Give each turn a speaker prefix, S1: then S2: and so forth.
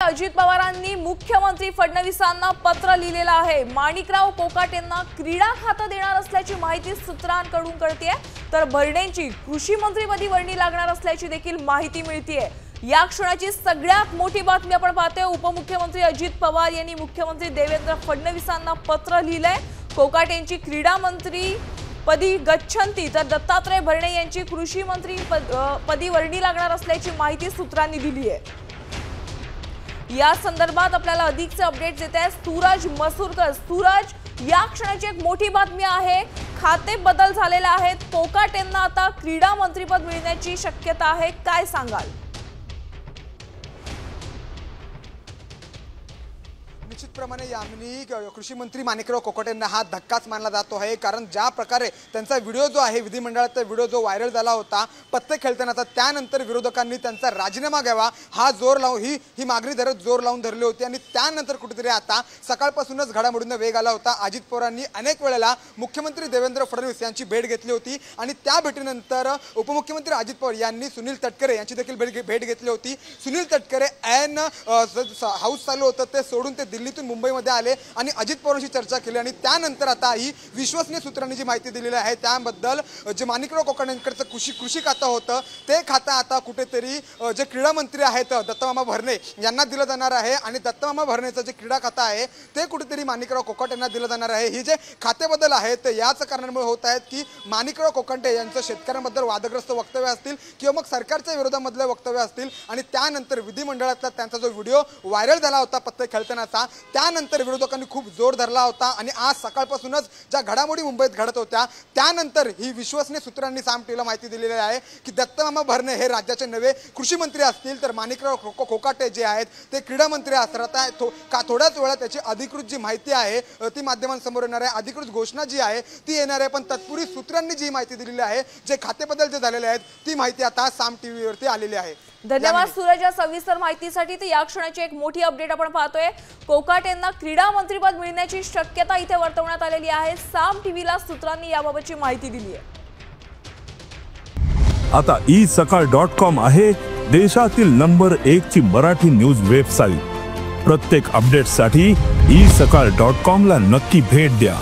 S1: अजित पवारांनी मुख्यमंत्री फडणवीसांना पत्र लिहिलेलं आहे। माणिकराव कोकाटेंना क्रीडा खातं देणार असल्याची माहिती सूत्रांकडून कळतेय, तर भरणेंची कृषी मंत्रीपदी वर्णी लागणार असल्याची देखील माहिती मिळतेय। या क्षणाची सगळ्यात मोठी बातमी आपण पाहतोय। उपमुख्यमंत्री अजित पवार यांनी मुख्यमंत्री देवेंद्र फडणवीसांना पत्र लिहिलंय। कोकाटेंची क्रीडा मंत्री पदी गच्छंती, तर दत्तात्रय भरणे यांची कृषी मंत्री पदी वर्णी लागणार असल्याची माहिती सूत्रांनी दिली आहे। या संदर्भात आपल्याला अधिकचे अपडेट्स देत आहे सूरज मसूरकर। सूरज, या क्षणाची एक मोठी बातमी आहे, खाते बदल झालेले आहेत, कोकाटेंना आता क्रीडा मंत्रीपद मिळण्याची शक्यता आहे, काय सांगाल?
S2: निश्चितप्रमाणे यामिनी कृषी मंत्री माणिकराव कोकाटेंना हा धक्काच मानला जातो आहे, कारण ज्या प्रकारे त्यांचा व्हिडिओ जो आहे विधिमंडळाचा व्हिडिओ जो व्हायरल झाला होता पत्ते खेळताना, त्यानंतर विरोधकांनी त्यांचा राजीनामा घ्यावा हा जोर लावून ही मागणी जोर लावून धरली होती। आणि त्यानंतर कुठेतरी आता सकाळपासूनच घडामोडींना वेग आला होता। अजित पवारांनी अनेक वेळेला मुख्यमंत्री देवेंद्र फडणवीस यांची भेट घेतली होती आणि त्या भेटीनंतर उपमुख्यमंत्री अजित पवार यांनी सुनील तटकरे यांची देखील भेट घेतली होती। सुनील तटकरे ऐन हाऊस चालू होतं ते सोडून ते दिल्लीतून मुंबईमध्ये आले आणि अजित पवारांशी चर्चा केली आणि त्यानंतर आता ही विश्वसनीय सूत्रांनी जी माहिती दिलेली आहे त्याबद्दल जे माणिकराव कोकाटेंकडचं कृषी खातं होतं ते खातं आता कुठेतरी जे क्रीडा मंत्री आहेत दत्तमामा भरणे यांना दिलं जाणार आहे आणि दत्तमामा भरणेचं जे क्रीडा खातं आहे ते कुठेतरी माणिकराव कोकाटेंना दिलं जाणार आहे। ही जे खाते बदल आहेत याच कारणामुळे होत आहेत की माणिकराव कोकाटे यांचं शेतकऱ्यांबद्दल वादग्रस्त वक्तव्य असतील किंवा मग सरकारच्या विरोधामधले वक्तव्य असतील आणि त्यानंतर विधिमंडळातला त्यांचा जो व्हिडिओ व्हायरल झाला होता पत्ते खेळतानाचा, त्यानंतर विरोधकांनी खूप जोर धरला होता आणि आज सकाळपासूनच ज्या घडामोडी मुंबईत घडत होत्या त्यानंतर ही विश्वसनीय सूत्रांनी साम टीव्हीला माहिती दिलेली आहे की दत्तमामा भरणे हे राज्याचे नवे कृषी मंत्री असतील, तर माणिकराव कोकाटे जे आहेत ते क्रीडा मंत्री असतात। थोड्याच वेळात त्याची अधिकृत जी माहिती आहे ती माध्यमांसमोर येणार आहे, अधिकृत घोषणा जी आहे ती येणार आहे। पण तत्पूर्वी सूत्रांनी जी माहिती दिलेली आहे, जे खाते बदल जे झालेले आहेत ती माहिती आता साम टीव्हीवरती आलेली आहे।
S1: धन्यवाद सूरज या सविस्तर माहितीसाठी। तर या क्षणाची एक मोठी अपडेट आपण पाहतोय, कोकाटेंना क्रीडा मंत्रीपद मिळण्याची शक्यता इथे वर्तवण्यात आलेली आहे। साम टीव्हीला सूत्रांनी याबाबतची माहिती दिली आहे।
S3: आता isakal.com आहे देशातील नंबर 1 ची मराठी न्यूज वेबसाईट। प्रत्येक अपडेटसाठी isakal.com ला नक्की भेट द्या।